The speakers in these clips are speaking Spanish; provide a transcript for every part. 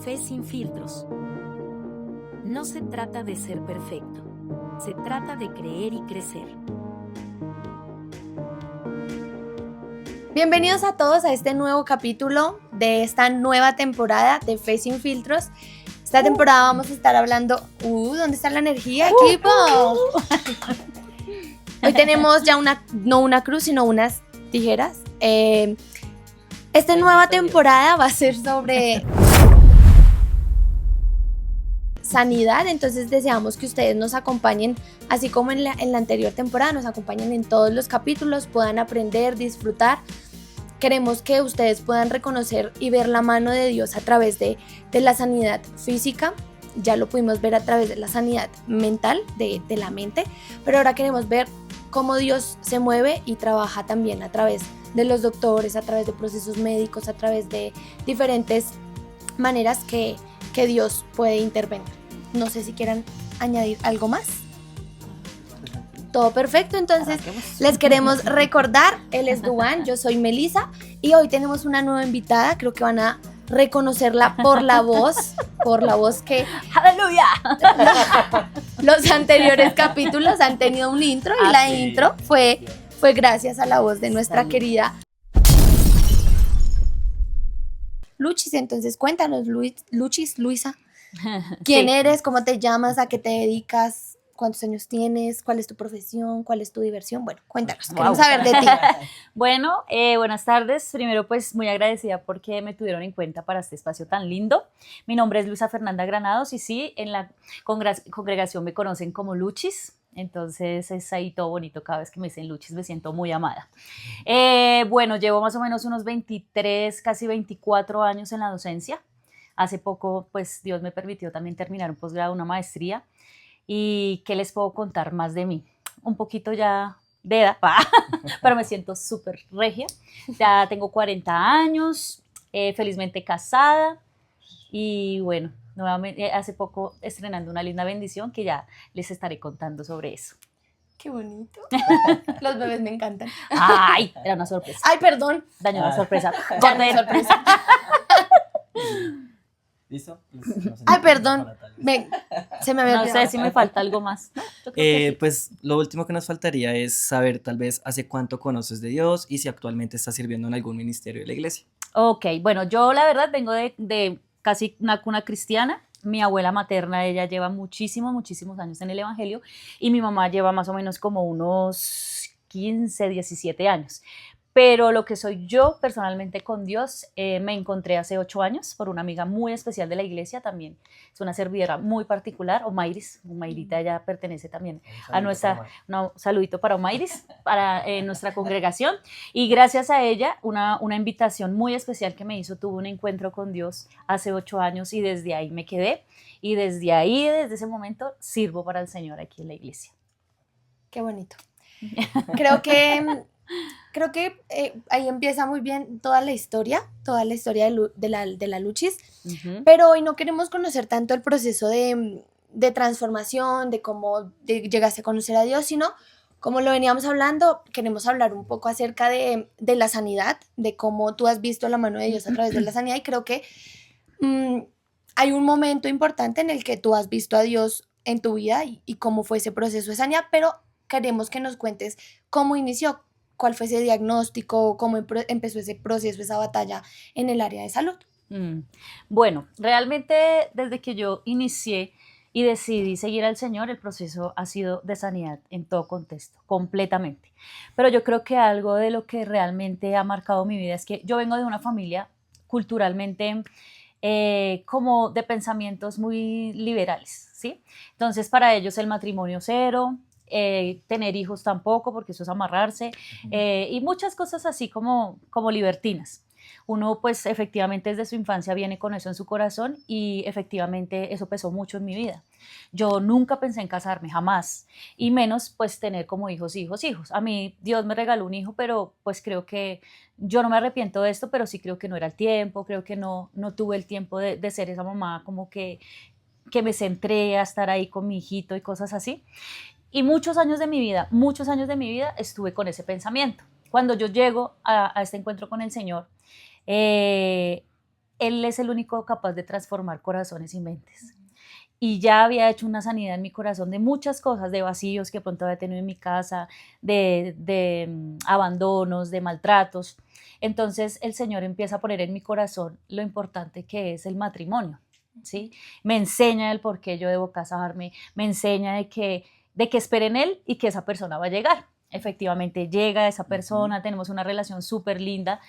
Fe sin filtros. No se trata de ser perfecto, se trata de creer y crecer. Bienvenidos a todos a este nuevo capítulo de esta nueva temporada de Fe sin filtros. Esta temporada vamos a estar hablando... ¿Dónde está la energía, equipo? Hoy tenemos ya no una cruz, sino unas tijeras. Esta nueva temporada va a ser sobre sanidad, entonces deseamos que ustedes nos acompañen, así como en la anterior temporada, nos acompañen en todos los capítulos, puedan aprender, disfrutar. Queremos que ustedes puedan reconocer y ver la mano de Dios a través de la sanidad física. Ya lo pudimos ver a través de la sanidad mental, de la mente, pero ahora queremos ver cómo Dios se mueve y trabaja también a través de los doctores, a través de procesos médicos, a través de diferentes maneras que Dios puede intervenir. No sé si quieran añadir algo más. Todo perfecto, entonces les queremos recordar, él es Duan, yo soy Melissa y hoy tenemos una nueva invitada, creo que van a reconocerla por la voz que ¡Aleluya! Los anteriores capítulos han tenido un intro y la intro fue gracias a la voz de nuestra querida Luchis. Entonces cuéntanos, Luisa, ¿quién eres? ¿Cómo te llamas? ¿A qué te dedicas? ¿Cuántos años tienes? ¿Cuál es tu profesión? ¿Cuál es tu diversión? Bueno, cuéntanos, queremos saber de ti. Bueno, buenas tardes. Primero, pues muy agradecida porque me tuvieron en cuenta para este espacio tan lindo. Mi nombre es Luisa Fernanda Granados y sí, en la congregación me conocen como Luchis. Entonces es ahí todo bonito, cada vez que me dicen Luchis me siento muy amada. Bueno, llevo más o menos unos 23, casi 24 años en la docencia. Hace poco, pues Dios me permitió también terminar un posgrado, una maestría. ¿Y qué les puedo contar más de mí? Un poquito ya de edad, pero me siento súper regia. Ya tengo 40 años, felizmente casada y bueno, nuevamente hace poco estrenando una linda bendición que ya les estaré contando sobre eso. Qué bonito. Los bebés me encantan. Ay, era una sorpresa. Ay, perdón. Dañó la sorpresa. Ya no hay sorpresa. ¿Listo? Ay, perdón. Se me había No olvidado. sé si me falta algo más. Yo creo que sí. Pues lo último que nos faltaría es saber tal vez hace cuánto conoces de Dios y si actualmente estás sirviendo en algún ministerio de la iglesia. Ok, bueno, yo la verdad vengo de casi una cuna cristiana. Mi abuela materna, ella lleva muchísimos años en el evangelio y mi mamá lleva más o menos como unos 15, 17 años. Pero lo que soy yo personalmente con Dios, me encontré hace 8 años por una amiga muy especial de la iglesia también. Es una servidora muy particular, Omairita, ella pertenece también a nuestra, un saludito para Omairis, para nuestra congregación. Y gracias a ella, una invitación muy especial que me hizo, tuve un encuentro con Dios hace 8 años y desde ahí me quedé. Y desde ese momento, sirvo para el Señor aquí en la iglesia. Qué bonito. Creo que ahí empieza muy bien toda la historia de la Luchis, pero hoy no queremos conocer tanto el proceso de transformación, de cómo llegaste a conocer a Dios, sino como lo veníamos hablando, queremos hablar un poco acerca de la sanidad, de cómo tú has visto la mano de Dios a través de la sanidad y creo que hay un momento importante en el que tú has visto a Dios en tu vida y cómo fue ese proceso de sanidad, pero queremos que nos cuentes cómo inició. ¿Cuál fue ese diagnóstico? ¿Cómo empezó ese proceso, esa batalla en el área de salud? Bueno, realmente desde que yo inicié y decidí seguir al Señor, el proceso ha sido de sanidad en todo contexto, completamente. Pero yo creo que algo de lo que realmente ha marcado mi vida es que yo vengo de una familia culturalmente como de pensamientos muy liberales, ¿sí? Entonces para ellos el matrimonio cero, tener hijos tampoco, porque eso es amarrarse, y muchas cosas así como libertinas. Uno pues efectivamente desde su infancia viene con eso en su corazón y efectivamente eso pesó mucho en mi vida. Yo nunca pensé en casarme, jamás, y menos pues tener como hijos. A mí Dios me regaló un hijo, pero pues creo que yo no me arrepiento de esto, pero sí creo que no era el tiempo, creo que no tuve el tiempo de ser esa mamá como que me centré a estar ahí con mi hijito y cosas así. Y muchos años de mi vida estuve con ese pensamiento. Cuando yo llego a este encuentro con el Señor, Él es el único capaz de transformar corazones y mentes. Y ya había hecho una sanidad en mi corazón de muchas cosas, de vacíos que pronto había tenido en mi casa, de abandonos, de maltratos. Entonces el Señor empieza a poner en mi corazón lo importante que es el matrimonio, ¿sí? Me enseña el por qué yo debo casarme, me enseña de que espere en Él y que esa persona va a llegar. Efectivamente llega esa persona, tenemos una relación súper linda,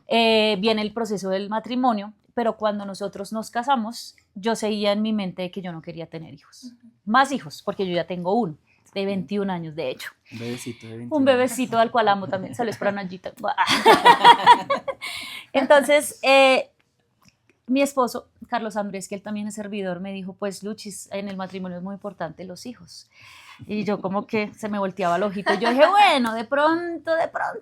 viene el proceso del matrimonio, pero cuando nosotros nos casamos, yo seguía en mi mente que yo no quería tener hijos, más hijos, porque yo ya tengo uno, de 21 años de hecho. Un bebecito de 21 Un bebecito al cual amo también, saludos para Nayita. Entonces, mi esposo, Carlos Andrés, que él también es servidor, me dijo, pues Luchis, en el matrimonio es muy importante los hijos. Y yo como que se me volteaba el ojito. Y yo dije, bueno, de pronto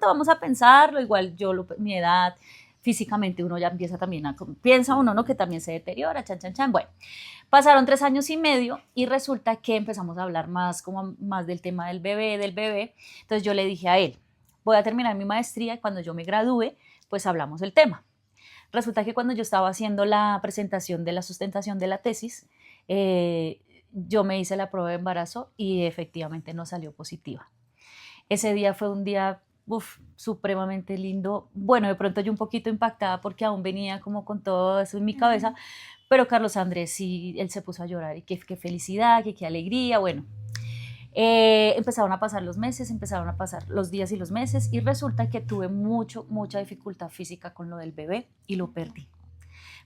vamos a pensarlo. Igual mi edad, físicamente uno ya empieza también piensa uno, ¿no? Que también se deteriora, chan, chan, chan. Bueno, pasaron 3 años y medio y resulta que empezamos a hablar más del tema del bebé. Entonces yo le dije a él, voy a terminar mi maestría y cuando yo me gradúe, pues hablamos del tema. Resulta que cuando yo estaba haciendo la presentación de la sustentación de la tesis, yo me hice la prueba de embarazo y efectivamente no salió positiva. Ese día fue un día supremamente lindo. Bueno, de pronto yo un poquito impactada porque aún venía como con todo eso en mi cabeza, pero Carlos Andrés sí, él se puso a llorar y qué felicidad, qué alegría, bueno. Empezaron a pasar los meses, empezaron a pasar los días y los meses y resulta que tuve mucha dificultad física con lo del bebé y lo perdí.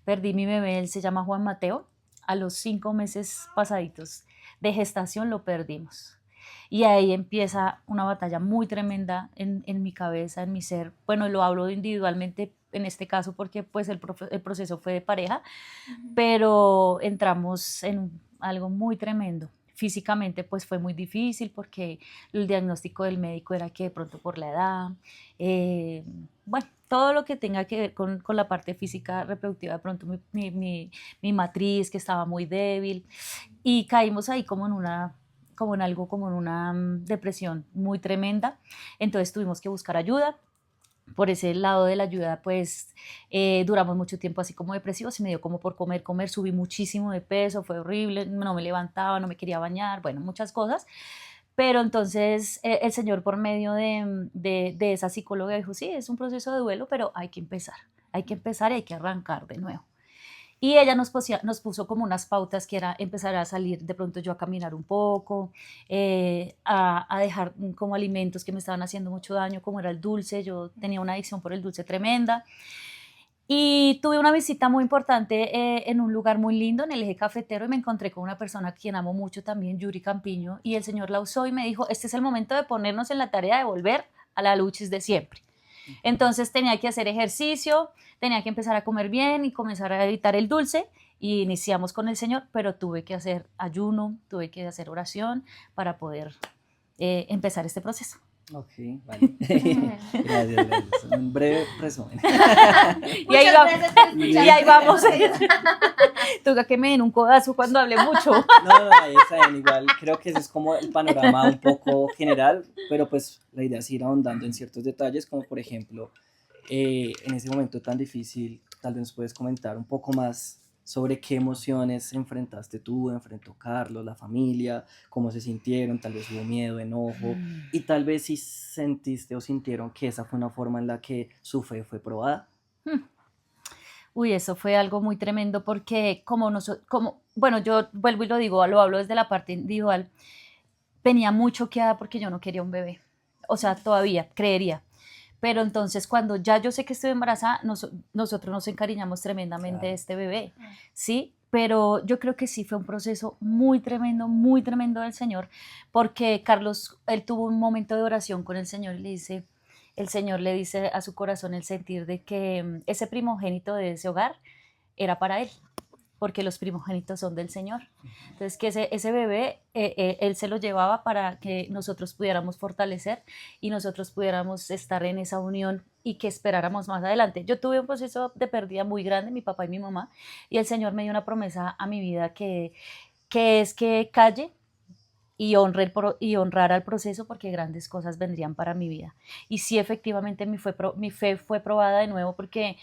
Perdí mi bebé, él se llama Juan Mateo, a los 5 meses pasaditos de gestación lo perdimos. Y ahí empieza una batalla muy tremenda en mi cabeza, en mi ser. Bueno, lo hablo individualmente en este caso porque pues el proceso fue de pareja, pero entramos en algo muy tremendo. Físicamente pues fue muy difícil porque el diagnóstico del médico era que de pronto por la edad, bueno, todo lo que tenga que ver con la parte física reproductiva, de pronto mi matriz que estaba muy débil y caímos ahí como en una depresión muy tremenda. Entonces tuvimos que buscar ayuda. Por ese lado de la ayuda, pues duramos mucho tiempo así como depresivos y me dio como por comer, subí muchísimo de peso, fue horrible, no me levantaba, no me quería bañar, bueno, muchas cosas. Pero entonces el Señor por medio de esa psicóloga dijo, sí, es un proceso de duelo, pero hay que empezar y hay que arrancar de nuevo. Y ella nos puso como unas pautas que era empezar a salir de pronto yo a caminar un poco, a dejar como alimentos que me estaban haciendo mucho daño, como era el dulce. Yo tenía una adicción por el dulce tremenda. Y tuve una visita muy importante en un lugar muy lindo, en el Eje Cafetero, y me encontré con una persona a quien amo mucho también, Yuri Campiño, y el Señor la usó y me dijo, este es el momento de ponernos en la tarea de volver a la Luchis de siempre. Entonces tenía que hacer ejercicio, tenía que empezar a comer bien y comenzar a evitar el dulce y iniciamos con el Señor, pero tuve que hacer ayuno, tuve que hacer oración para poder empezar este proceso. Ok, vale. Gracias. Un breve resumen. y ahí vamos. Toca que me den un codazo cuando hable mucho. No, ahí está bien. Igual creo que ese es como el panorama un poco general, pero pues la idea es ir ahondando en ciertos detalles, como por ejemplo, en ese momento tan difícil, tal vez nos puedes comentar un poco más sobre qué emociones enfrentaste tú, enfrentó Carlos, la familia, cómo se sintieron, tal vez hubo miedo, enojo, y tal vez si sentiste o sintieron que esa fue una forma en la que su fe fue probada. Uy, eso fue algo muy tremendo porque bueno, yo vuelvo y lo digo, lo hablo desde la parte individual, venía muy choqueada porque yo no quería un bebé, o sea, todavía creería. Pero entonces cuando ya yo sé que estoy embarazada, nosotros nos encariñamos tremendamente de este bebé, ¿sí? Pero yo creo que sí fue un proceso muy tremendo del Señor, porque Carlos, él tuvo un momento de oración con el Señor y el Señor le dice a su corazón el sentir de que ese primogénito de ese hogar era para él, porque los primogénitos son del Señor. Entonces, que ese bebé, él se lo llevaba para que nosotros pudiéramos fortalecer y nosotros pudiéramos estar en esa unión y que esperáramos más adelante. Yo tuve un proceso de pérdida muy grande, mi papá y mi mamá, y el Señor me dio una promesa a mi vida que es que calle y honrar al proceso porque grandes cosas vendrían para mi vida. Y sí, efectivamente, mi fe fue probada de nuevo porque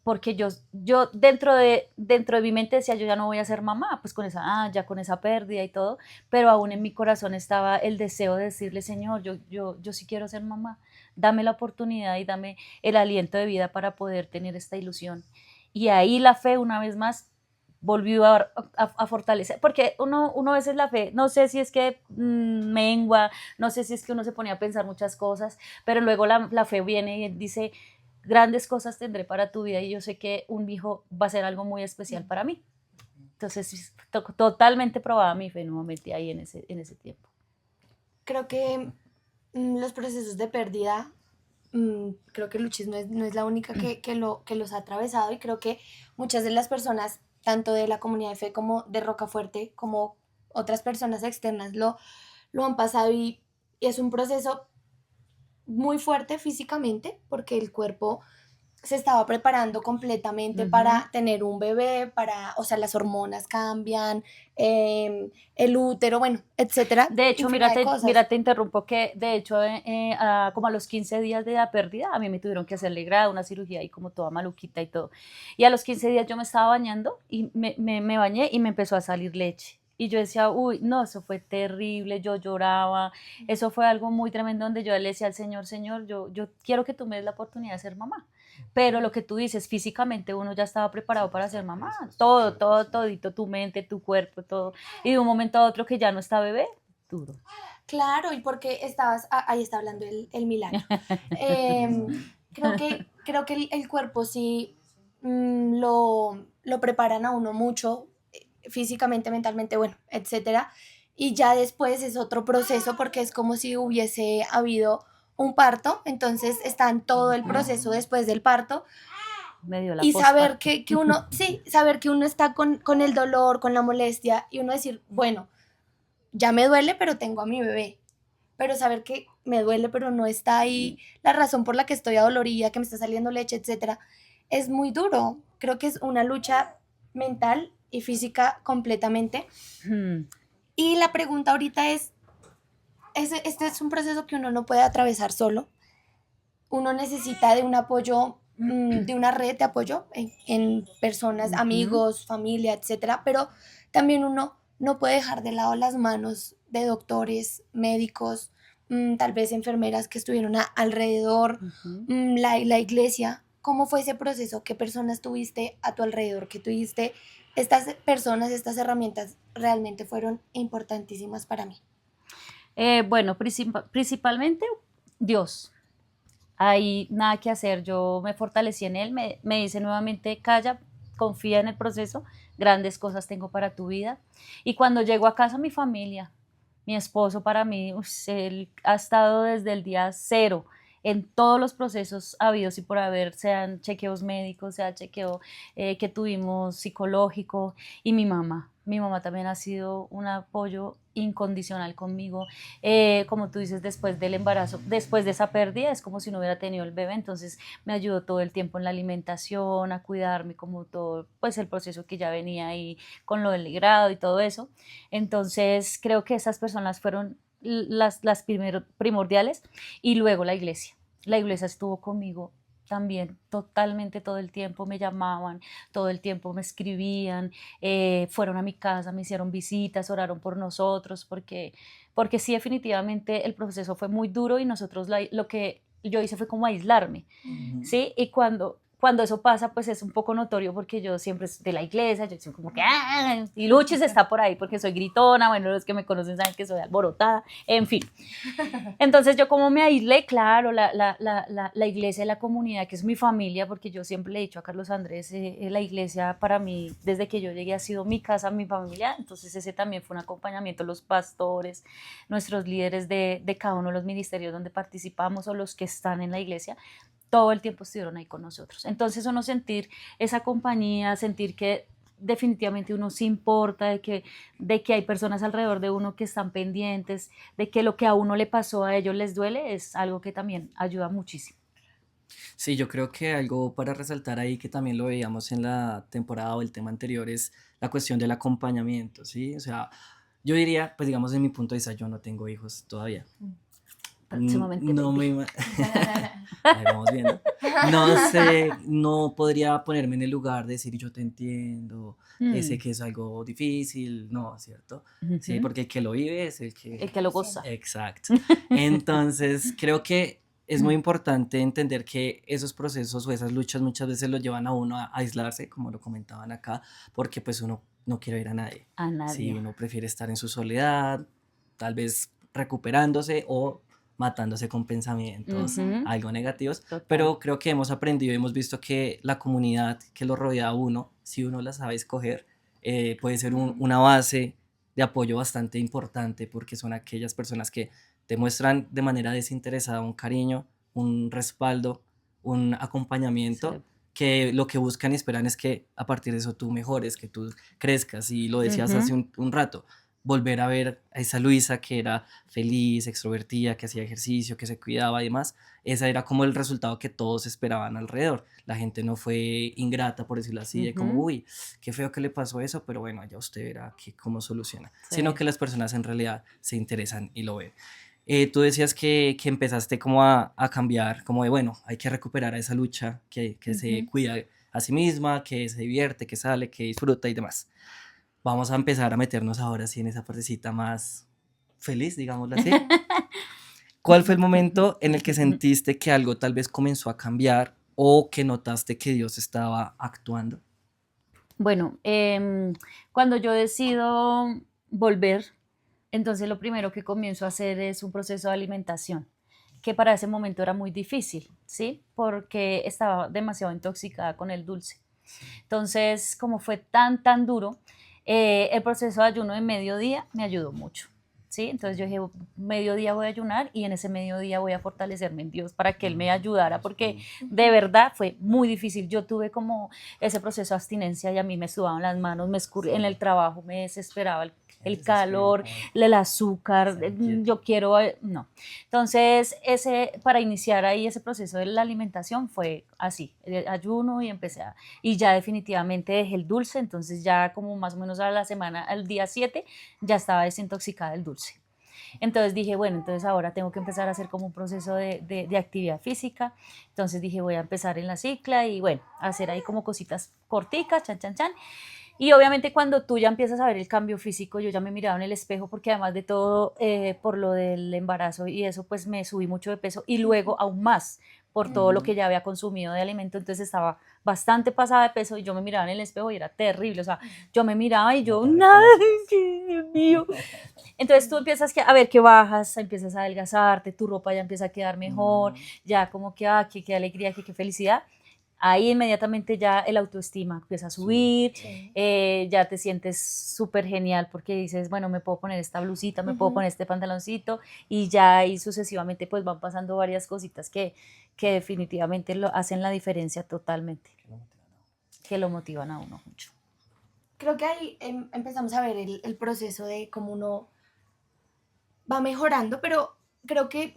porque yo dentro de mi mente decía, yo ya no voy a ser mamá, pues ya con esa pérdida y todo, pero aún en mi corazón estaba el deseo de decirle, Señor, yo sí quiero ser mamá, dame la oportunidad y dame el aliento de vida para poder tener esta ilusión. Y ahí la fe, una vez más, volvió a fortalecer, porque uno a veces la fe, no sé si es que mengua, no sé si es que uno se ponía a pensar muchas cosas, pero luego la fe viene y dice, grandes cosas tendré para tu vida y yo sé que un hijo va a ser algo muy especial para mí. Entonces, totalmente probaba mi fe nuevamente ahí en ese tiempo. Creo que los procesos de pérdida, creo que Luchis no es la única que los ha atravesado, y creo que muchas de las personas, tanto de la comunidad de fe como de Rocafuerte, como otras personas externas, lo han pasado, y es un proceso muy fuerte físicamente, porque el cuerpo se estaba preparando completamente para tener un bebé, o sea, las hormonas cambian, el útero, bueno, etcétera, De hecho, infinidad de cosas. te interrumpo que de hecho como a los 15 días de la pérdida, a mí me tuvieron que hacerle grado, una cirugía y como toda maluquita y todo. Y a los 15 días yo me estaba bañando y me bañé y me empezó a salir leche. Y yo decía, uy, no, eso fue terrible, yo lloraba, eso fue algo muy tremendo donde yo le decía al Señor, Señor, yo quiero que tú me des la oportunidad de ser mamá. Pero lo que tú dices, físicamente uno ya estaba preparado para ser mamá, todito, tu mente, tu cuerpo, todo. Y de un momento a otro que ya no está bebé, duro. Claro, y porque ahí está hablando el milagro. Creo que el cuerpo sí, lo preparan a uno mucho, físicamente, mentalmente, bueno, etcétera. Y ya después es otro proceso, porque es como si hubiese habido un parto, entonces está en todo el proceso después del parto, Me dio la y saber pospa. que uno, sí, saber que uno está con el dolor, con la molestia, y uno decir, bueno, ya me duele, pero tengo a mi bebé. Pero saber que me duele, pero no está ahí la razón por la que estoy adolorida, que me está saliendo leche, etcétera, es muy duro. Creo que es una lucha mental y física completamente. Y la pregunta ahorita este es un proceso que uno no puede atravesar solo. Uno necesita de un apoyo, de una red de apoyo en personas, amigos, familia, etcétera, pero también uno no puede dejar de lado las manos de doctores, médicos, tal vez enfermeras que estuvieron alrededor, la iglesia. ¿Cómo fue ese proceso? ¿Qué personas tuviste a tu alrededor? ¿Qué tuviste? Estas personas, estas herramientas realmente fueron importantísimas para mí. Bueno, principalmente Dios. Hay nada que hacer, yo me fortalecí en él, me dice nuevamente, calla, confía en el proceso, grandes cosas tengo para tu vida. Y cuando llego a casa, mi familia, mi esposo para mí, él ha estado desde el día cero en todos los procesos habidos y por haber, sean chequeos médicos, sea chequeo que tuvimos psicológico, y mi mamá también ha sido un apoyo incondicional conmigo, como tú dices, después del embarazo, después de esa pérdida, es como si no hubiera tenido el bebé, entonces me ayudó todo el tiempo en la alimentación, a cuidarme, como todo, pues el proceso que ya venía ahí con lo del grado y todo eso. Entonces creo que esas personas fueron las primordiales, y luego la iglesia. La iglesia estuvo conmigo también totalmente todo el tiempo, me llamaban, todo el tiempo me escribían, fueron a mi casa, me hicieron visitas, oraron por nosotros, porque sí, definitivamente el proceso fue muy duro y nosotros lo que yo hice fue como aislarme, ¿sí? Y cuando eso pasa, pues es un poco notorio porque yo siempre de la iglesia, yo soy como que, y Luchis está por ahí porque soy gritona, bueno, los que me conocen saben que soy alborotada, en fin. Entonces yo como me aislé, claro, la iglesia, la comunidad, que es mi familia, porque yo siempre le he dicho a Carlos Andrés, la iglesia para mí, desde que yo llegué, ha sido mi casa, mi familia, entonces ese también fue un acompañamiento, los pastores, nuestros líderes de cada uno de los ministerios donde participamos o los que están en la iglesia, todo el tiempo estuvieron ahí con nosotros. Entonces uno sentir esa compañía, sentir que definitivamente uno se importa, de que hay personas alrededor de uno que están pendientes, de que lo que a uno le pasó a ellos les duele, es algo que también ayuda muchísimo. Sí, yo creo que algo para resaltar ahí que también lo veíamos en la temporada o el tema anterior es la cuestión del acompañamiento, ¿sí? O sea, yo diría, pues digamos, en mi punto de vista, yo no tengo hijos todavía, próximamente. No baby. Ahí vamos viendo. No sé, no podría ponerme en el lugar de decir yo te entiendo, sé que es algo difícil, no, ¿cierto? Sí, Ujú. porque el que lo vive es el El que... que lo Sí. goza. Exacto. Entonces, creo que es muy importante entender que esos procesos o esas luchas muchas veces lo llevan a uno a aislarse, como lo comentaban acá, porque pues uno no quiere ver a nadie. A Sí, nadie. uno prefiere estar en su soledad, tal vez recuperándose o matándose con pensamientos Ujú. algo negativos, Total. pero creo que hemos aprendido y hemos visto que la comunidad que lo rodea a uno, si uno la sabe escoger, puede ser una base de apoyo bastante importante porque son aquellas personas que te muestran de manera desinteresada un cariño, un respaldo, un acompañamiento, Sí. que lo que buscan y esperan es que a partir de eso tú mejores, que tú crezcas, y lo decías Ujú. hace un rato, volver a ver a esa Luisa que era feliz, extrovertida, que hacía ejercicio, que se cuidaba y demás. Ese era como el resultado que todos esperaban alrededor. La gente no fue ingrata, por decirlo así, de como, Ujú. uy, qué feo que le pasó eso, pero bueno, ya usted verá cómo soluciona. Sí. Sino que las personas en realidad se interesan y lo ven. Tú decías que empezaste como a cambiar, como de, bueno, hay que recuperar a esa lucha, que se Ujú. cuida a sí misma, que se divierte, que sale, que disfruta y demás. Vamos a empezar a meternos ahora sí en esa partecita más feliz, digámoslo así. ¿Cuál fue el momento en el que sentiste que algo tal vez comenzó a cambiar o que notaste que Dios estaba actuando? Bueno, cuando yo decido volver, entonces lo primero que comienzo a hacer es un proceso de alimentación, que para ese momento era muy difícil, ¿sí? Porque estaba demasiado intoxicada con el dulce. Entonces, como fue tan duro, el proceso de ayuno de mediodía me ayudó mucho, ¿sí? Entonces yo dije, mediodía voy a ayunar y en ese mediodía voy a fortalecerme en Dios para que Él me ayudara, porque de verdad fue muy difícil. Yo tuve como ese proceso de abstinencia y a mí me sudaban las manos, me en el trabajo me desesperaba el calor, el azúcar, yo quiero, no. Entonces, para iniciar ahí ese proceso de la alimentación fue así, ayuno y y ya definitivamente dejé el dulce, entonces ya como más o menos a la semana, al día 7, ya estaba desintoxicada del dulce. Entonces dije, bueno, entonces ahora tengo que empezar a hacer como un proceso de actividad física. Entonces dije, voy a empezar en la cicla y bueno, hacer ahí como cositas corticas, chan. Y obviamente cuando tú ya empiezas a ver el cambio físico, yo ya me miraba en el espejo porque además de todo, por lo del embarazo y eso, pues me subí mucho de peso y luego aún más por todo lo que ya había consumido de alimento, entonces estaba bastante pasada de peso y yo me miraba en el espejo y era terrible, o sea, yo me miraba y yo, nada, Dios mío. Entonces tú empiezas a ver que bajas, empiezas a adelgazarte, tu ropa ya empieza a quedar mejor, ya como que, qué alegría, qué felicidad. Ahí inmediatamente ya el autoestima empieza a subir, Sí. ya te sientes súper genial porque dices, bueno, me puedo poner esta blusita, me puedo poner este pantaloncito y ya ahí sucesivamente pues van pasando varias cositas que definitivamente hacen la diferencia totalmente, que lo motivan a uno mucho. Creo que ahí empezamos a ver el proceso de cómo uno va mejorando, pero creo que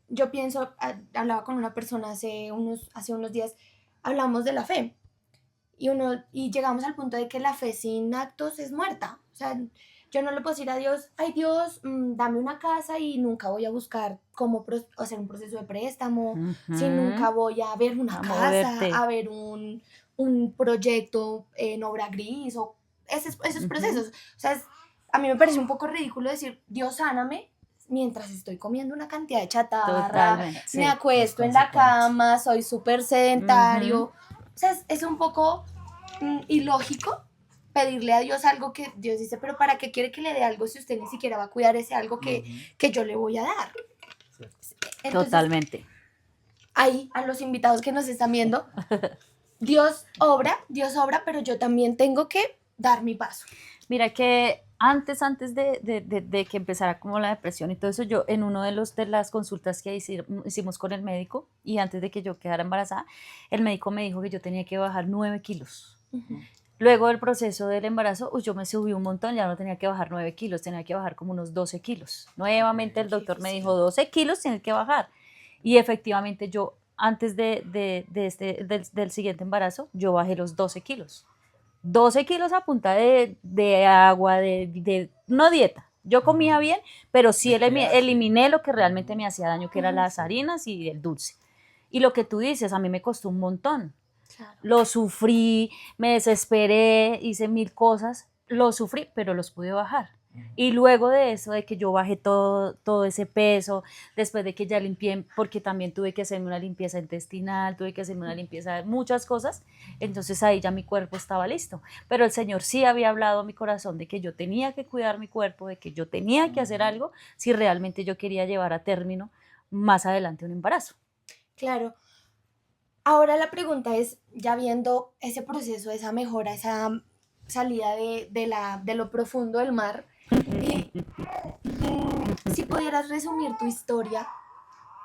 yo pienso, hablaba con una persona hace unos días, hablamos de la fe y llegamos al punto de que la fe sin actos es muerta. O sea, yo no le puedo decir a Dios, ay Dios, dame una casa y nunca voy a buscar cómo hacer un proceso de préstamo, si nunca voy a ver una casa, a ver un proyecto en obra gris o esos procesos. O sea, a mí me parece un poco ridículo decir, Dios sáname, mientras estoy comiendo una cantidad de chatarra, Totalmente, sí. me acuesto en la cama, soy súper sedentario. O sea, es un poco ilógico pedirle a Dios algo que Dios dice, pero ¿para qué quiere que le dé algo si usted ni siquiera va a cuidar ese algo que yo le voy a dar? Entonces, Totalmente. ahí a los invitados que nos están viendo, Dios obra, pero yo también tengo que dar mi paso. Mira que antes de que empezara como la depresión y todo eso, yo en uno de las consultas que hicimos con el médico y antes de que yo quedara embarazada, el médico me dijo que yo tenía que bajar 9 kilos. Luego del proceso del embarazo, yo me subí un montón, ya no tenía que bajar 9 kilos, tenía que bajar como unos 12 kilos. Nuevamente el doctor me dijo, 12 kilos tienes que bajar. Y efectivamente yo, antes del siguiente embarazo, yo bajé los 12 kilos. 12 kilos a punta de agua, no dieta, Yo comía bien, pero sí eliminé lo que realmente me hacía daño, que eran las harinas y el dulce. Y lo que tú dices, a mí me costó un montón. Claro. Lo sufrí, me desesperé, hice 1000 cosas, lo sufrí, pero los pude bajar. Y luego de eso, de que yo bajé todo ese peso, después de que ya limpié, porque también tuve que hacerme una limpieza intestinal, tuve que hacerme una limpieza de muchas cosas, entonces ahí ya mi cuerpo estaba listo. Pero el Señor sí había hablado a mi corazón de que yo tenía que cuidar mi cuerpo, de que yo tenía que hacer algo si realmente yo quería llevar a término más adelante un embarazo. Claro. Ahora la pregunta es, ya viendo ese proceso, esa mejora, esa salida de lo profundo del mar, si pudieras resumir tu historia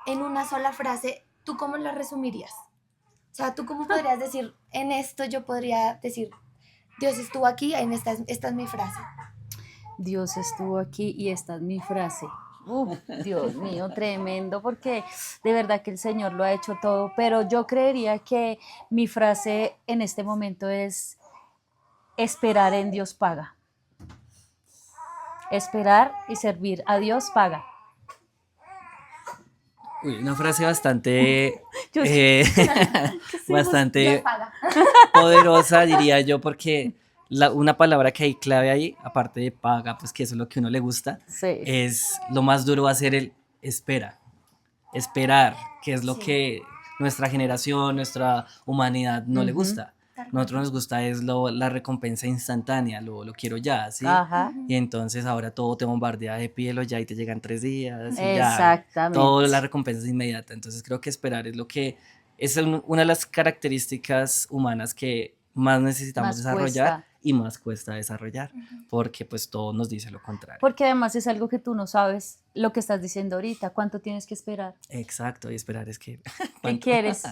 en una sola frase, ¿tú cómo la resumirías? O sea, ¿tú cómo podrías decir, en esto yo podría decir, Dios estuvo aquí, esta es mi frase? Dios estuvo aquí y esta es mi frase. Dios mío, tremendo, porque de verdad que el Señor lo ha hecho todo, pero yo creería que mi frase en este momento es: esperar en Dios paga. Esperar y servir a Dios paga. Uy, una frase bastante, Yo- bastante Dios paga. poderosa, diría yo, porque una palabra que hay clave ahí, aparte de paga, pues que eso es lo que a uno le gusta, Sí. es lo más duro va a ser el espera. Esperar, que es lo Sí. que nuestra generación, nuestra humanidad no le gusta. Nosotros nos gusta es la recompensa instantánea, lo quiero ya, ¿sí? Ajá. Y entonces ahora todo te bombardea de pídelo ya y te llegan 3 días y ya. Exactamente. Todo la recompensa es inmediata. Entonces creo que esperar es lo que es una de las características humanas que más necesitamos Más desarrollar cuesta. y más cuesta desarrollar, porque pues todo nos dice lo contrario. Porque además es algo que tú no sabes, lo que estás diciendo ahorita, cuánto tienes que esperar. Exacto, y esperar es que... ¿Qué ¿cuánto? quieres?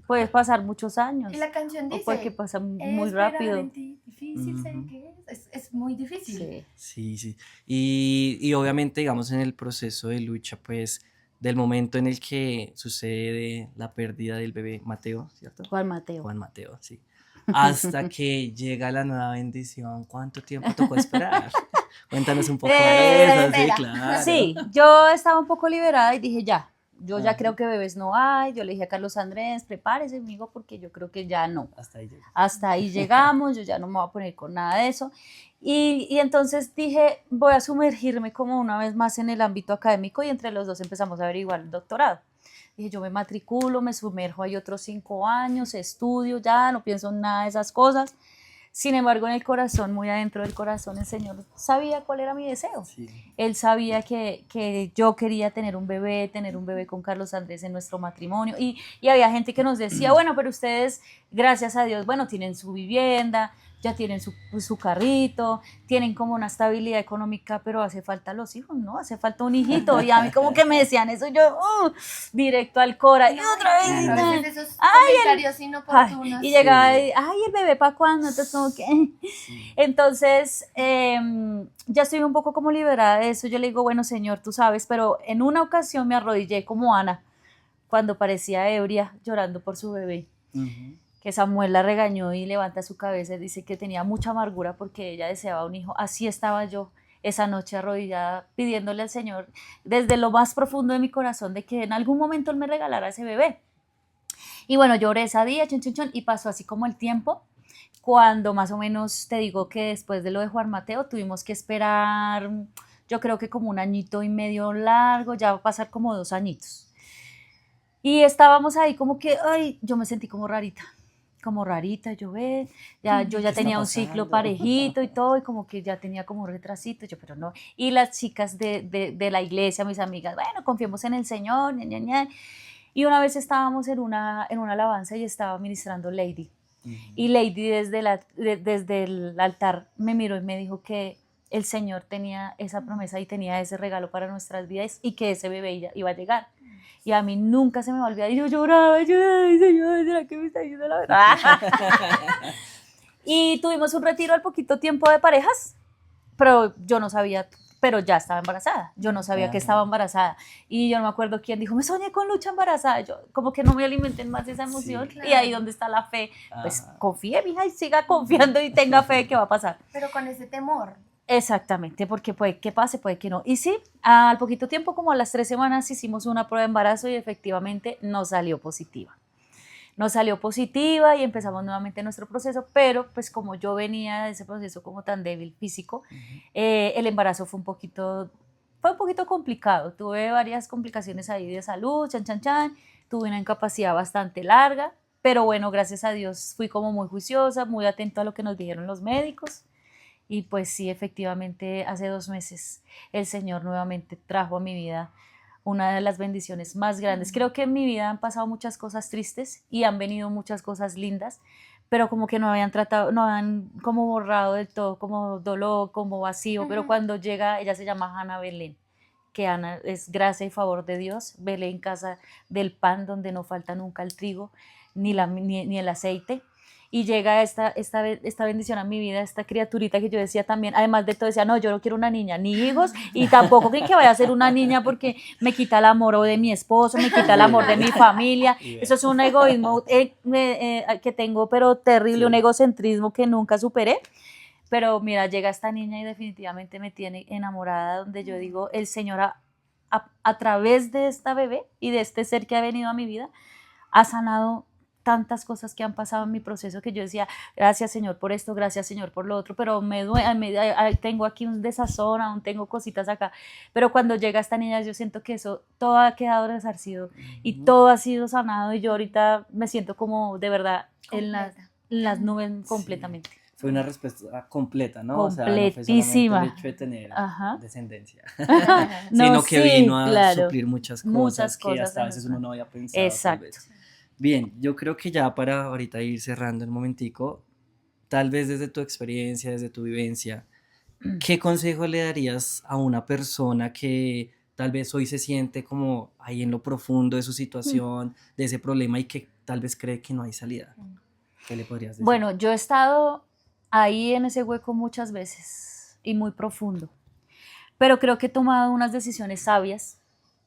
Puedes pasar muchos años. Y la canción O dice, porque pasa muy "Esperar rápido. en ti, difícil sé que es muy difícil. Sí. Sí, sí. Y obviamente, digamos, en el proceso de lucha, pues, del momento en el que sucede la pérdida del bebé Mateo, ¿cierto? Juan Mateo. Juan Mateo, sí. Hasta que llega la nueva bendición, ¿cuánto tiempo tocó esperar? Cuéntanos un poco de eso, sí, espera. claro. Sí, yo estaba un poco liberada y dije ya, yo ya Ajá. creo que bebés no hay. Yo le dije a Carlos Andrés, prepárese, amigo, porque yo creo que ya no. Hasta ahí llegó. Hasta ahí llegamos, yo ya no me voy a poner con nada de eso. Y entonces dije, voy a sumergirme como una vez más en el ámbito académico, y entre los dos empezamos a averiguar el doctorado. Dije, yo me matriculo, me sumerjo ahí otros 5 años, estudio, ya no pienso en nada de esas cosas. Sin embargo, en el corazón, muy adentro del corazón, el Señor sabía cuál era mi deseo. Sí. Él sabía que yo quería tener un bebé con Carlos Andrés en nuestro matrimonio. Y había gente que nos decía, bueno, pero ustedes, gracias a Dios, bueno, tienen su vivienda, ya tienen su carrito, tienen como una estabilidad económica, pero hace falta los hijos, ¿no? Hace falta un hijito. Y a mí como que me decían eso, yo directo al cora. Y otra vez. A veces esos Ay, comentarios inoportunos. Y llegaba y, ay, el bebé, ¿para cuándo? Entonces, como que... Entonces, ya estoy un poco como liberada de eso. Yo le digo, bueno, Señor, tú sabes, pero en una ocasión me arrodillé como Ana, cuando parecía ebria, llorando por su bebé. Ujú. Que Samuel la regañó y levanta su cabeza y dice que tenía mucha amargura porque ella deseaba un hijo. Así estaba yo esa noche arrodillada pidiéndole al Señor desde lo más profundo de mi corazón de que en algún momento Él me regalara ese bebé. Y bueno, lloré ese día, y pasó así como el tiempo, cuando más o menos te digo que después de lo de Juan Mateo tuvimos que esperar, yo creo que como 1 añito y medio largo, ya va a pasar como 2 añitos. Y estábamos ahí como que, ay, yo me sentí como rarita, yo yo ya ¿Qué tenía está un ciclo pasando? parejito y todo, y como que ya tenía como un retrasito, yo, pero no. Y las chicas de la iglesia, mis amigas, bueno, confiemos en el Señor, ña, ña, ña. Y una vez estábamos en una alabanza y estaba ministrando Lady. Y Lady desde el altar me miró y me dijo que el Señor tenía esa promesa y tenía ese regalo para nuestras vidas y que ese bebé iba a llegar. Y a mí nunca se me va a olvidar. Y yo lloraba, ay, Señor, ¿será que me está diciendo la verdad? Y tuvimos un retiro al poquito tiempo de parejas, pero yo no sabía, pero ya estaba embarazada. Yo no sabía que estaba embarazada. Y yo no me acuerdo quién dijo, me soñé con Lucha embarazada. Yo como que no me alimenten más esa emoción. Sí, claro. Y ahí donde está la fe, pues Ajá. confíe, mija, y siga confiando y tenga fe de que va a pasar. Pero con ese temor Exactamente, porque puede que pase, puede que no. Y sí, al poquito tiempo, como a las 3 semanas, hicimos una prueba de embarazo y efectivamente nos salió positiva. Nos salió positiva y empezamos nuevamente nuestro proceso, pero pues como yo venía de ese proceso como tan débil físico, el embarazo fue un poquito complicado. Tuve varias complicaciones ahí de salud, tuve una incapacidad bastante larga, pero bueno, gracias a Dios fui como muy juiciosa, muy atento a lo que nos dijeron los médicos. Y pues sí, efectivamente, hace 2 meses el Señor nuevamente trajo a mi vida una de las bendiciones más grandes. Creo que en mi vida han pasado muchas cosas tristes y han venido muchas cosas lindas, pero como que no habían tratado, no habían como borrado del todo, como dolor, como vacío, pero cuando llega, ella se llama Hannah Belén, que Ana es gracia y favor de Dios, Belén, casa del pan donde no falta nunca el trigo ni el aceite. Y llega esta bendición a mi vida, esta criaturita que yo decía también, además de todo decía, no, yo no quiero una niña, ni hijos, y tampoco que vaya a ser una niña porque me quita el amor o de mi esposo, me quita el amor de mi familia, eso es un egoísmo que tengo, pero terrible, un egocentrismo que nunca superé. Pero mira, llega esta niña y definitivamente me tiene enamorada, donde yo digo, el Señor a través de esta bebé y de este ser que ha venido a mi vida, ha sanado tantas cosas que han pasado en mi proceso que yo decía, gracias Señor por esto, gracias Señor por lo otro, pero tengo aquí un desazón, aún tengo cositas acá, pero cuando llega esta niña yo siento que eso todo ha quedado resarcido y todo ha sido sanado y yo ahorita me siento como de verdad en las nubes completamente. Fue una respuesta completa, ¿no? Completísima. O sea, no fue solamente el hecho de tener descendencia, No, sino que sí, vino a claro. suplir muchas Muchas cosas que cosas hasta a veces uno no había pensado. Exacto. Tal vez. Bien, yo creo que ya para ahorita ir cerrando un momentico, tal vez desde tu experiencia, desde tu vivencia, ¿qué consejo le darías a una persona que tal vez hoy se siente como ahí en lo profundo de su situación, de ese problema y que tal vez cree que no hay salida? ¿Qué le podrías decir? Bueno, yo he estado ahí en ese hueco muchas veces y muy profundo, pero creo que he tomado unas decisiones sabias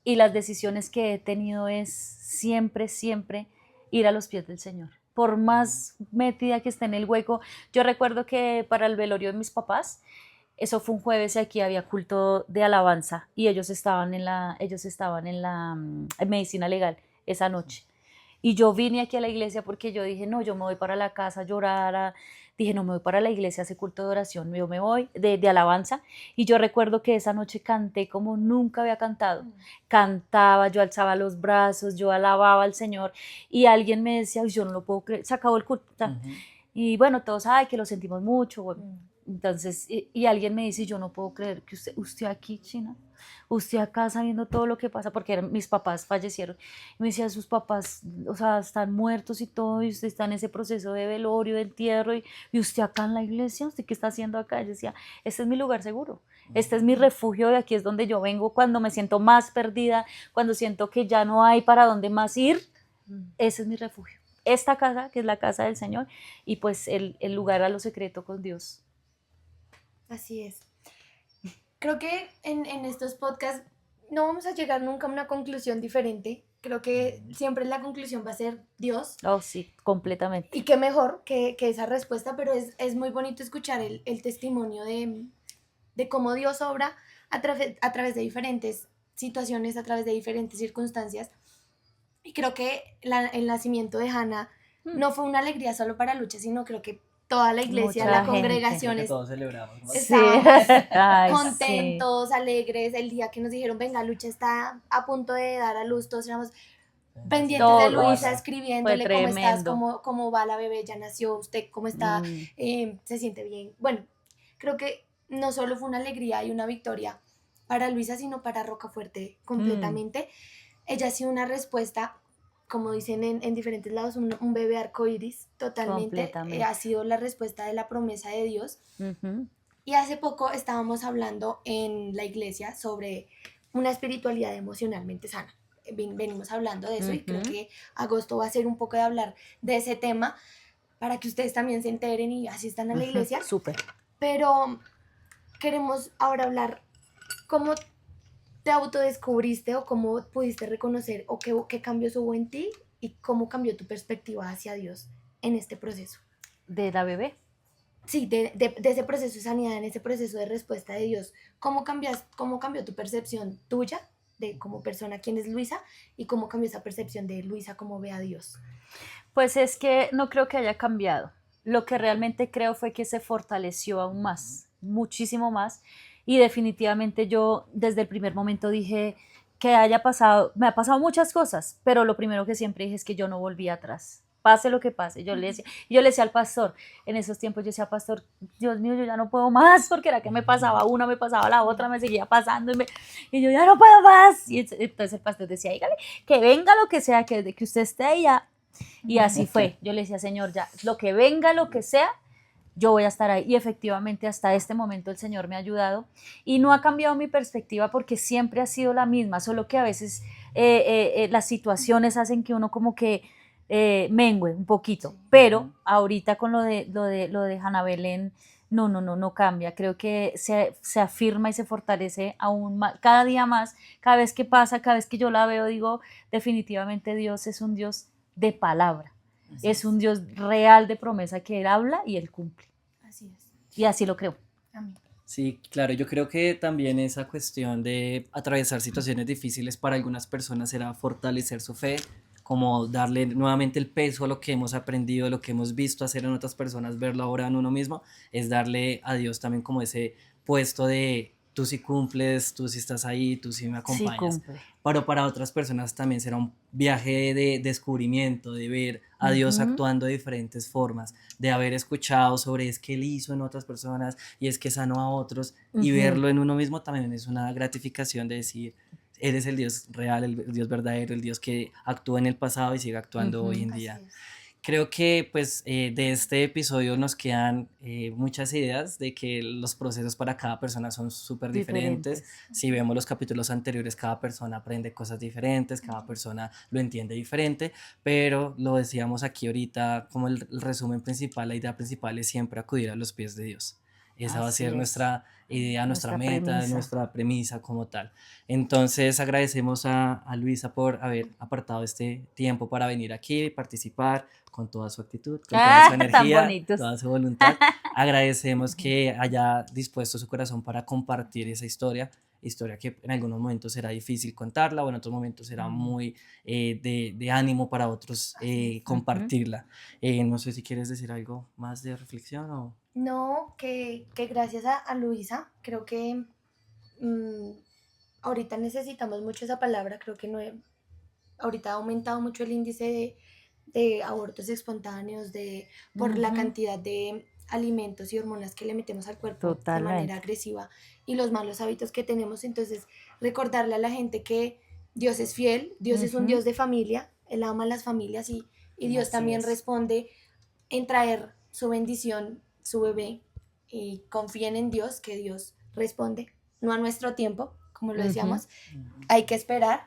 y las decisiones que he tenido es siempre, siempre ir a los pies del Señor. Por más metida que esté en el hueco, yo recuerdo que para el velorio de mis papás, eso fue un jueves y aquí había culto de alabanza y ellos estaban en en medicina legal esa noche. Y yo vine aquí a la iglesia porque yo dije, no, yo me voy para la casa a llorar, dije, no me voy para la iglesia a hacer culto de oración, yo me voy de alabanza. Y yo recuerdo que esa noche canté como nunca había cantado. Cantaba, yo alzaba los brazos, yo alababa al Señor y alguien me decía, yo no lo puedo creer, se acabó el culto. Y bueno, todos, ay, que lo sentimos mucho. Bueno, entonces, y alguien me dice, yo no puedo creer que usted aquí, China, usted acá sabiendo todo lo que pasa, porque mis papás fallecieron. Y me decía, sus papás, o sea, están muertos y todo, y usted está en ese proceso de velorio, de entierro, y usted acá en la iglesia, ¿usted qué está haciendo acá? Y yo decía, este es mi lugar seguro, este es mi refugio, y aquí es donde yo vengo cuando me siento más perdida, cuando siento que ya no hay para dónde más ir, ese es mi refugio. Esta casa, que es la casa del Señor, y pues el lugar a lo secreto con Dios. Así es. Creo que en estos podcasts no vamos a llegar nunca a una conclusión diferente. Creo que siempre la conclusión va a ser Dios. Oh, sí, completamente. Y qué mejor que esa respuesta, pero es muy bonito escuchar el testimonio de cómo Dios obra a través de diferentes situaciones, a través de diferentes circunstancias. Y creo que el nacimiento de Hannah no fue una alegría solo para Lucha, sino creo que toda la iglesia, Mucha la congregación, que todos celebramos, ¿no? estábamos Ay, contentos, alegres. El día que nos dijeron, venga, Lucha está a punto de dar a luz, todos éramos pendientes de Todos. Luisa, escribiéndole Fue cómo estás, tremendo. cómo va la bebé, ya nació, usted cómo está, se siente bien. Bueno, creo que no solo fue una alegría y una victoria para Luisa, sino para Rocafuerte completamente. Ella ha sido una respuesta, como dicen en diferentes lados, un bebé arcoíris, totalmente. Completamente. Ha sido la respuesta de la promesa de Dios. Y hace poco estábamos hablando en la iglesia sobre una espiritualidad emocionalmente sana. Venimos hablando de eso y creo que agosto va a ser un poco de hablar de ese tema para que ustedes también se enteren y asistan a la iglesia. Súper. Pero queremos ahora hablar cómo te autodescubriste o cómo pudiste reconocer o qué cambios hubo en ti y cómo cambió tu perspectiva hacia Dios en este proceso. De la bebé. sí, de ese proceso de sanidad, en ese proceso de respuesta de Dios, cómo cambió tu percepción tuya de como persona, quién es Luisa, y cómo cambió esa percepción de Luisa, cómo ve a Dios? Pues es que no creo que haya cambiado. Lo que realmente creo fue que se fortaleció aún más, muchísimo más. Y definitivamente yo desde el primer momento dije que haya pasado, me ha pasado muchas cosas, pero lo primero que siempre dije es que yo no volví atrás. Pase lo que pase, yo le decía al pastor, en esos tiempos yo decía, pastor, Dios mío, yo ya no puedo más, porque era que me pasaba una, me pasaba la otra, me seguía pasando, y yo ya no puedo más. Y entonces el pastor decía, dígale, que venga lo que sea, que desde que usted esté ahí ya. Y así fue, yo le decía, Señor, ya, lo que venga, lo que sea, yo voy a estar ahí. Y efectivamente hasta este momento el Señor me ha ayudado y no ha cambiado mi perspectiva porque siempre ha sido la misma, solo que a veces las situaciones hacen que uno como que mengue un poquito, pero ahorita con lo de Hannah Belén, no cambia. Creo que se afirma y se fortalece aún más, cada día más, cada vez que pasa, cada vez que yo la veo, digo, definitivamente Dios es un Dios de palabra. Es un Dios real de promesa que Él habla y Él cumple. Así es. Y así lo creo. Amén. Sí, claro, yo creo que también esa cuestión de atravesar situaciones difíciles para algunas personas será fortalecer su fe, como darle nuevamente el peso a lo que hemos aprendido, lo que hemos visto hacer en otras personas, verlo ahora en uno mismo, es darle a Dios también como ese puesto de tú sí cumples, tú sí estás ahí, tú sí me Sí acompañas. cumple. Pero para otras personas también será un viaje de descubrimiento, de ver a Dios actuando de diferentes formas, de haber escuchado sobre es que Él hizo en otras personas y es que sanó a otros, y verlo en uno mismo también es una gratificación de decir, Él es el Dios real, el Dios verdadero, el Dios que actuó en el pasado y sigue actuando hoy en día. Así es. Creo que pues de este episodio nos quedan muchas ideas de que los procesos para cada persona son súper diferentes. Si vemos los capítulos anteriores, cada persona aprende cosas diferentes, cada persona lo entiende diferente, pero lo decíamos aquí ahorita como el resumen principal, la idea principal es siempre acudir a los pies de Dios. Esa va a Así ser es. nuestra idea, nuestra meta, premisa. nuestra premisa como tal. Entonces agradecemos a Luisa por haber apartado este tiempo para venir aquí y participar con toda su actitud, con toda su Tan energía, bonitos. toda su voluntad. Agradecemos que haya dispuesto su corazón para compartir esa historia que en algunos momentos será difícil contarla o en otros momentos será muy de ánimo para otros compartirla. No sé si quieres decir algo más de reflexión o... No, que gracias a Luisa, creo que ahorita necesitamos mucho esa palabra, creo que ahorita ha aumentado mucho el índice de abortos espontáneos, por la cantidad de alimentos y hormonas que le metemos al cuerpo de manera agresiva y los malos hábitos que tenemos. Entonces, recordarle a la gente que Dios es fiel, Dios es un Dios de familia, Él ama a las familias y Dios Así también es. responde en traer su bendición, su bebé, y confíen en Dios, que Dios responde, no a nuestro tiempo, como lo decíamos. Hay que esperar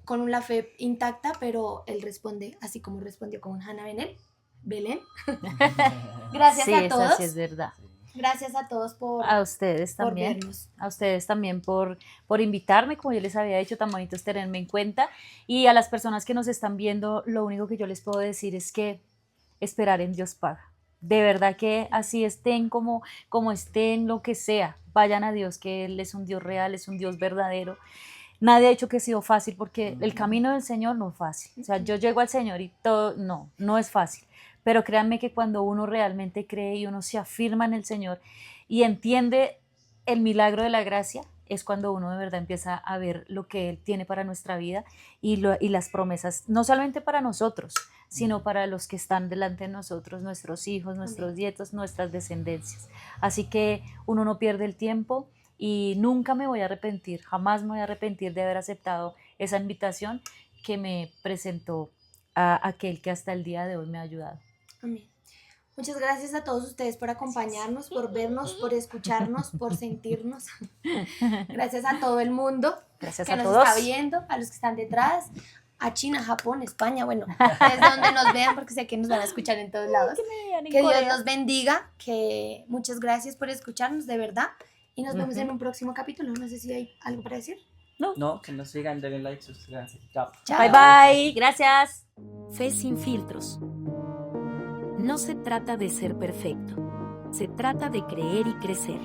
con la fe intacta, pero Él responde así como respondió con Hannah Belén. Gracias Sí, a esa todos. sí es verdad. Gracias a todos por A ustedes por también. vernos. A ustedes también por invitarme, como yo les había dicho, tan bonito es tenerme en cuenta. Y a las personas que nos están viendo, lo único que yo les puedo decir es que esperar en Dios paga. De verdad que así estén como estén, lo que sea, vayan a Dios, que Él es un Dios real, es un Dios verdadero. Nadie ha dicho que ha sido fácil porque el camino del Señor no es fácil. O sea, yo llego al Señor y todo, no es fácil. Pero créanme que cuando uno realmente cree y uno se afirma en el Señor y entiende el milagro de la gracia, es cuando uno de verdad empieza a ver lo que Él tiene para nuestra vida y las promesas, no solamente para nosotros, sino para los que están delante de nosotros, nuestros hijos, nuestros nietos, nuestras descendencias. Así que uno no pierde el tiempo y nunca me voy a arrepentir, jamás me voy a arrepentir de haber aceptado esa invitación que me presentó a aquel que hasta el día de hoy me ha ayudado. Amén. Muchas gracias a todos ustedes por acompañarnos, por vernos, por escucharnos, por sentirnos. Gracias a todo el mundo Gracias que a nos todos. está viendo, a los que están detrás, a China, Japón, España, bueno, desde donde nos vean, porque sé que nos van a escuchar en todos lados. Que Dios nos bendiga, que muchas gracias por escucharnos, de verdad, y nos vemos en un próximo capítulo. No sé si hay algo para decir. No, que nos sigan, denle like, suscríbanse. Chao. Chao. Bye bye, gracias. Fe sin filtros. No se trata de ser perfecto. Se trata de creer y crecer.